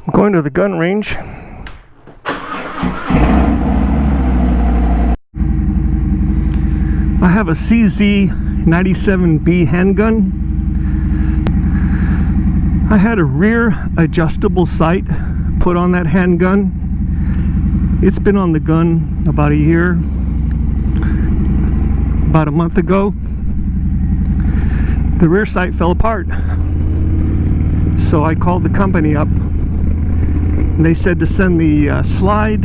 I'm going to the gun range. I have a CZ97B handgun. I had a rear adjustable sight put on that handgun. It's been on the gun about a year. About a month ago, the rear sight fell apart. So I called the company up. And they said to send the slide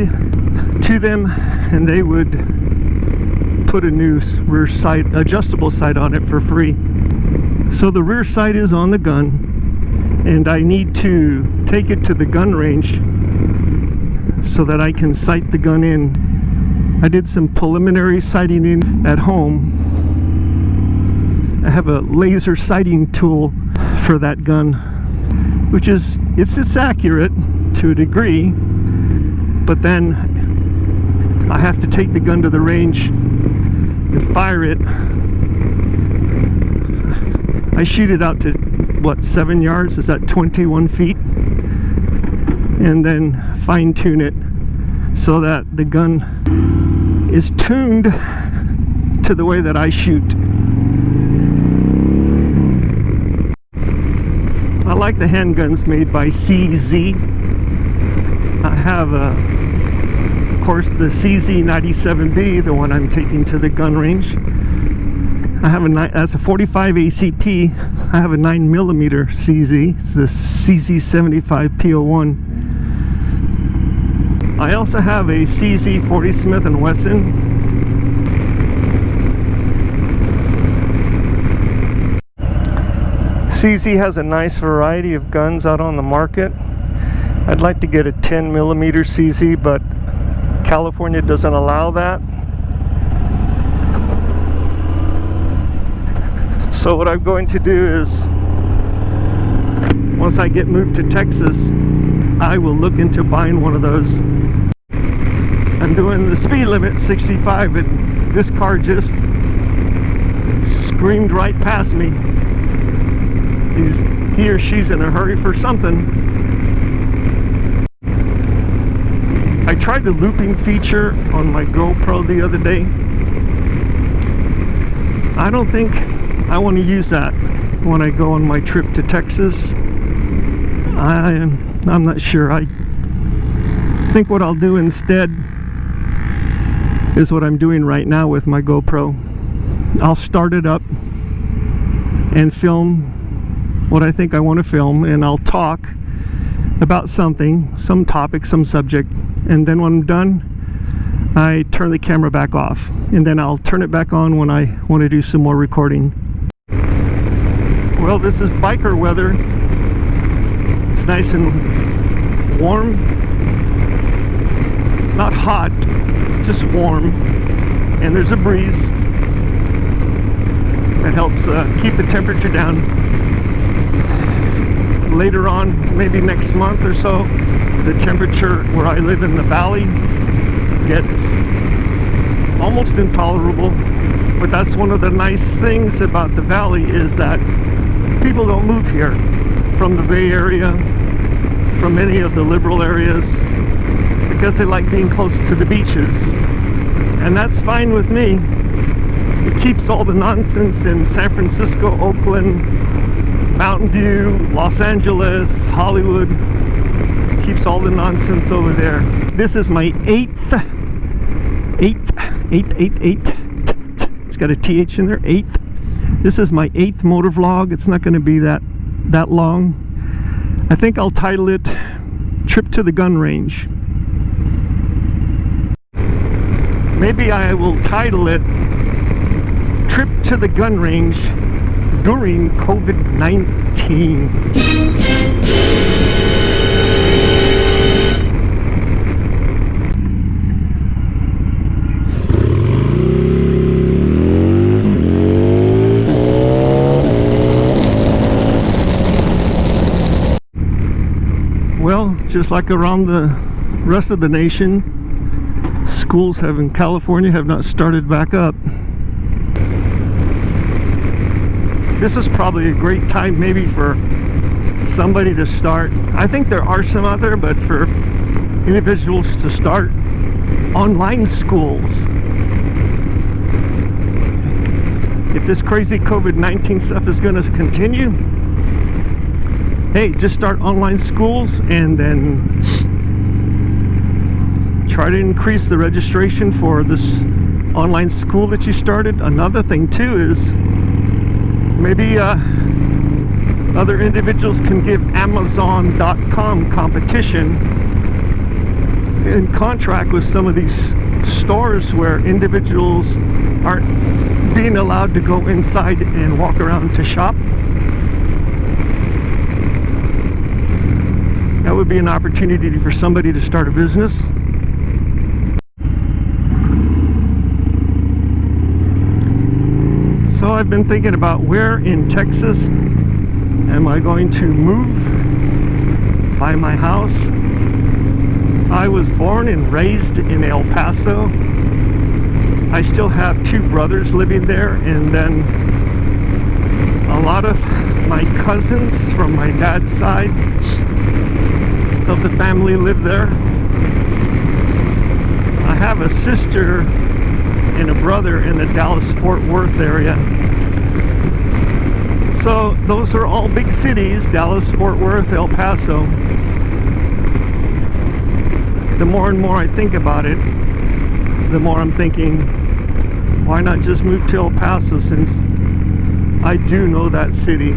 to them and they would put a new rear sight, adjustable sight on it for free. So the rear sight is on the gun and I need to take it to the gun range so that I can sight the gun in. I did some preliminary sighting in at home. I have a laser sighting tool for that gun, which is, it's accurate to a degree, but then I have to take the gun to the range and fire it. I shoot it out to, what, 7 yards? Is that 21 feet? And then fine tune it so that the gun is tuned to the way that I shoot. I like the handguns made by CZ. I have, of course, the CZ97B, the one I'm taking to the gun range. I have that's a 45 ACP. I have a 9mm CZ. It's the CZ75 P01. I also have a CZ40 Smith & Wesson. CZ has a nice variety of guns out on the market. I'd like to get a 10mm CZ, but California doesn't allow that. So what I'm going to do is, once I get moved to Texas, I will look into buying one of those. I'm doing the speed limit 65, and this car just screamed right past me. He or she's in a hurry for something. I tried the looping feature on my GoPro the other day. I don't think I want to use that when I go on my trip to Texas. I'm not sure. I think what I'll do instead is what I'm doing right now with my GoPro. I'll start it up and film what I think I want to film, and I'll talk about something, some topic, some subject, and then when I'm done, I turn the camera back off, and then I'll turn it back on when I want to do some more recording. Well, this is biker weather. It's nice and warm, not hot, just warm, and there's a breeze that helps keep the temperature down. Later on, maybe next month or so, the temperature where I live in the valley gets almost intolerable. But that's one of the nice things about the valley, is that people don't move here from the Bay Area, from any of the liberal areas, because they like being close to the beaches. And that's fine with me. It keeps all the nonsense in San Francisco, Oakland, Mountain View, Los Angeles, Hollywood. Keeps all the nonsense over there. This is my eighth. It's got a TH in there, eighth. This is my 8th motor vlog. It's not going to be that long. I think I'll title it Trip to the Gun Range. Maybe I will title it Trip to the Gun Range during COVID-19. Well, just like around the rest of the nation, schools in California have not started back up. This is probably a great time maybe for somebody to start. I think there are some out there, but for individuals to start online schools. If this crazy COVID-19 stuff is going to continue, hey, just start online schools and then try to increase the registration for this online school that you started. Another thing too is maybe other individuals can give Amazon.com competition in contract with some of these stores where individuals aren't being allowed to go inside and walk around to shop. That would be an opportunity for somebody to start a business. So I've been thinking about where in Texas am I going to move, buy my house. I was born and raised in El Paso. I still have 2 brothers living there, and then a lot of my cousins from my dad's side of the family live there. I have a sister and a brother in the Dallas-Fort Worth area. So those are all big cities, Dallas, Fort Worth, El Paso. The more and more I think about it, the more I'm thinking, why not just move to El Paso, since I do know that city.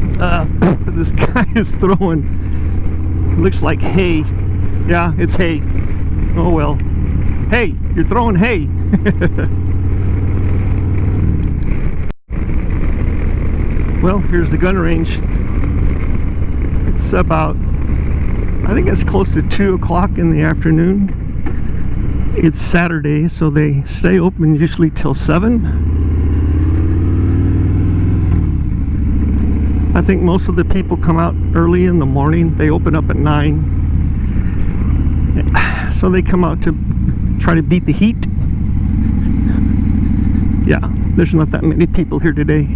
This guy is throwing, looks like hay. Yeah, it's hay. Oh well. Hey, you're throwing hay. Well, here's the gun range. It's about, I think it's close to 2 o'clock in the afternoon. It's Saturday, so they stay open usually till 7. I think most of the people come out early in the morning. They open up at 9. So they come out to try to beat the heat. Yeah, there's not that many people here today.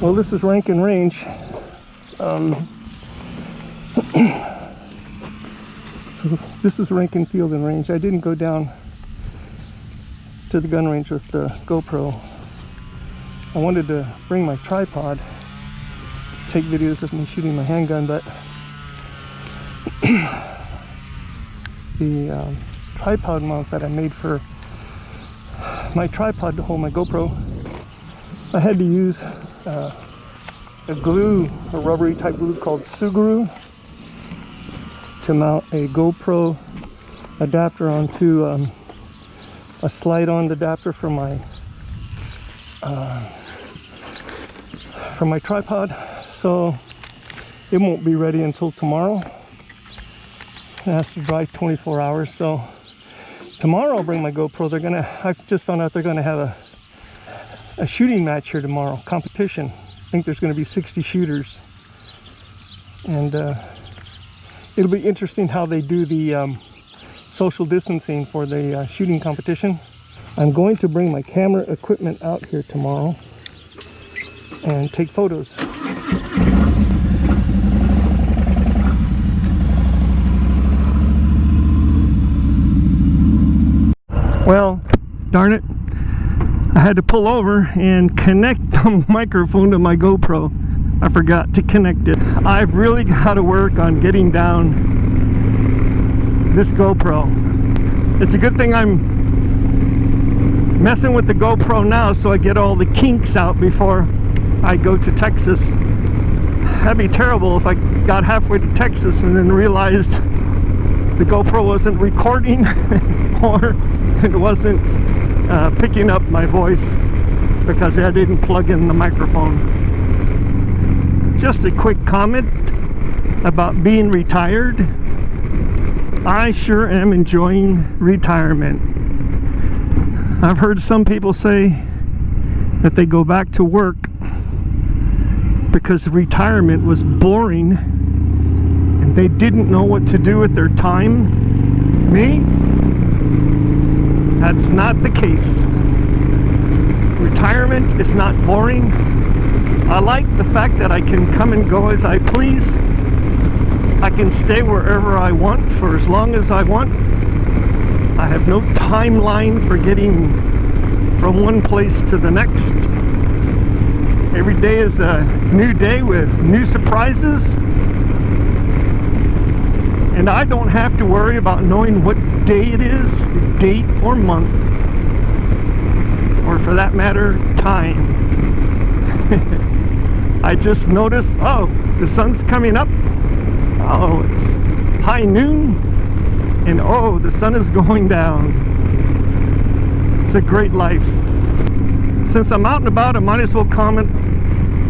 Well, this is Rankin Range. So this is Rankin Field and Range. I didn't go down to the gun range with the GoPro. I wanted to bring my tripod, take videos of me shooting my handgun, but the tripod mount that I made for my tripod to hold my GoPro, I had to use a glue, a rubbery type glue called Suguru, to mount a GoPro adapter onto a slide-on adapter for my tripod. So it won't be ready until tomorrow. It has to dry 24 hours. So tomorrow I'll bring my GoPro. I've just found out they're gonna have a shooting match here tomorrow, competition. I think there's going to be 60 shooters, and it'll be interesting how they do the social distancing for the shooting competition. I'm going to bring my camera equipment out here tomorrow and take photos. Well, darn it, I had to pull over and connect the microphone to my GoPro. I forgot to connect it. I've really got to work on getting down this GoPro. It's a good thing I'm messing with the GoPro now, so I get all the kinks out before I go to Texas. That'd be terrible if I got halfway to Texas and then realized the GoPro wasn't recording or it wasn't picking up my voice because I didn't plug in the microphone. Just a quick comment about being retired. I sure am enjoying retirement. I've heard some people say that they go back to work because retirement was boring and they didn't know what to do with their time. Me? That's not the case. retirement is not boring. I like the fact that I can come and go as I please. I can stay wherever I want for as long as I want. I have no timeline for getting from one place to the next. Every day is a new day with new surprises. And I don't have to worry about knowing what day it is, date or month, or for that matter, time. I just noticed, oh, the sun's coming up. Oh, it's high noon. And oh, the sun is going down. It's a great life. Since I'm out and about, I might as well comment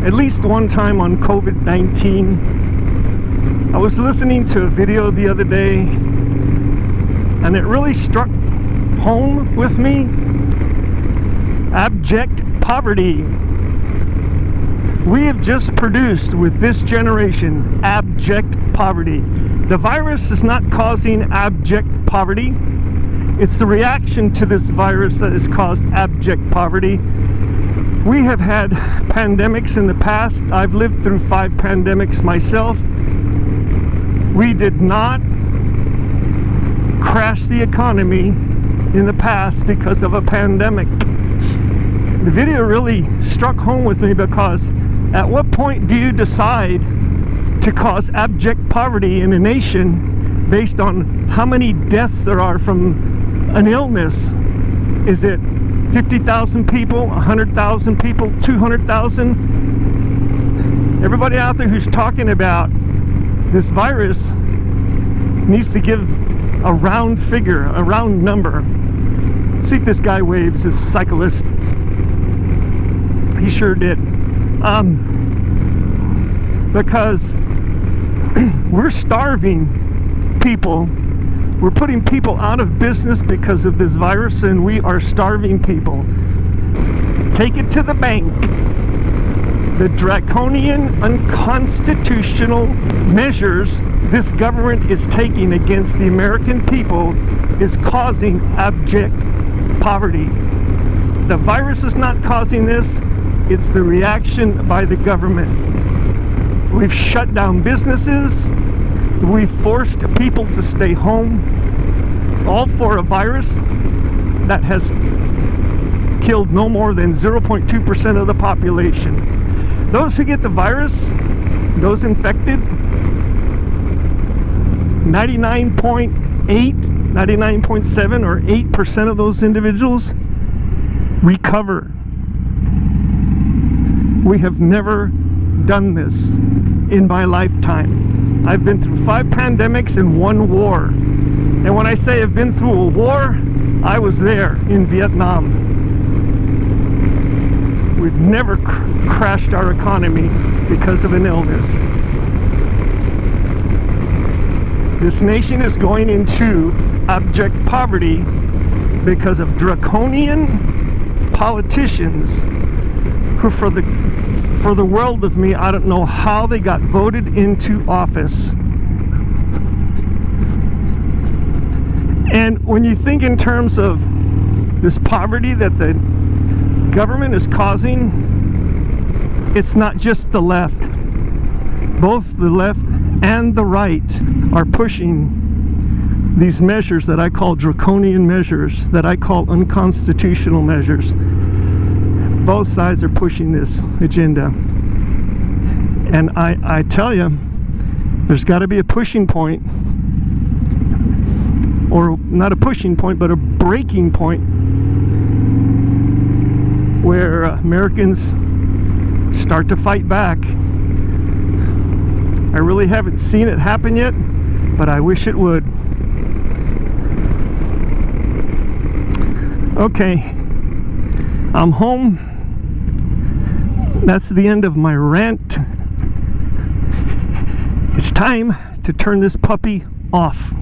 at least one time on COVID-19. I was listening to a video the other day, and it really struck home with me. Abject poverty. We have just produced, with this generation, abject poverty. The virus is not causing abject poverty. It's the reaction to this virus that has caused abject poverty. We have had pandemics in the past. I've lived through 5 pandemics myself. We did not crash the economy in the past because of a pandemic. The video really struck home with me because at what point do you decide to cause abject poverty in a nation based on how many deaths there are from an illness? Is it 50,000 people, 100,000 people, 200,000? Everybody out there who's talking about this virus needs to give a round figure, a round number. See if this guy waves, this cyclist. He sure did. Because we're starving people. We're putting people out of business because of this virus, and we are starving people. Take it to the bank. The draconian, unconstitutional measures this government is taking against the American people is causing abject poverty. The virus is not causing this. It's the reaction by the government. We've shut down businesses. We've forced people to stay home, all for a virus that has killed no more than 0.2% of the population. Those who get the virus, those infected, 99.8, 99.7 or 8% of those individuals recover. We have never done this in my lifetime. I've been through 5 pandemics and 1 war. And when I say I've been through a war, I was there in Vietnam. We've never crashed our economy because of an illness. This nation is going into abject poverty because of draconian politicians who, for the world of me, I don't know how they got voted into office. And when you think in terms of this poverty that the government is causing, it's not just the left. Both the left and the right are pushing these measures that I call draconian measures, that I call unconstitutional measures. Both sides are pushing this agenda. And I tell you, there's got to be a pushing point, or not a pushing point, but a breaking point, where Americans start to fight back. I really haven't seen it happen yet, but I wish it would. Okay, I'm home. That's the end of my rant. It's time to turn this puppy off.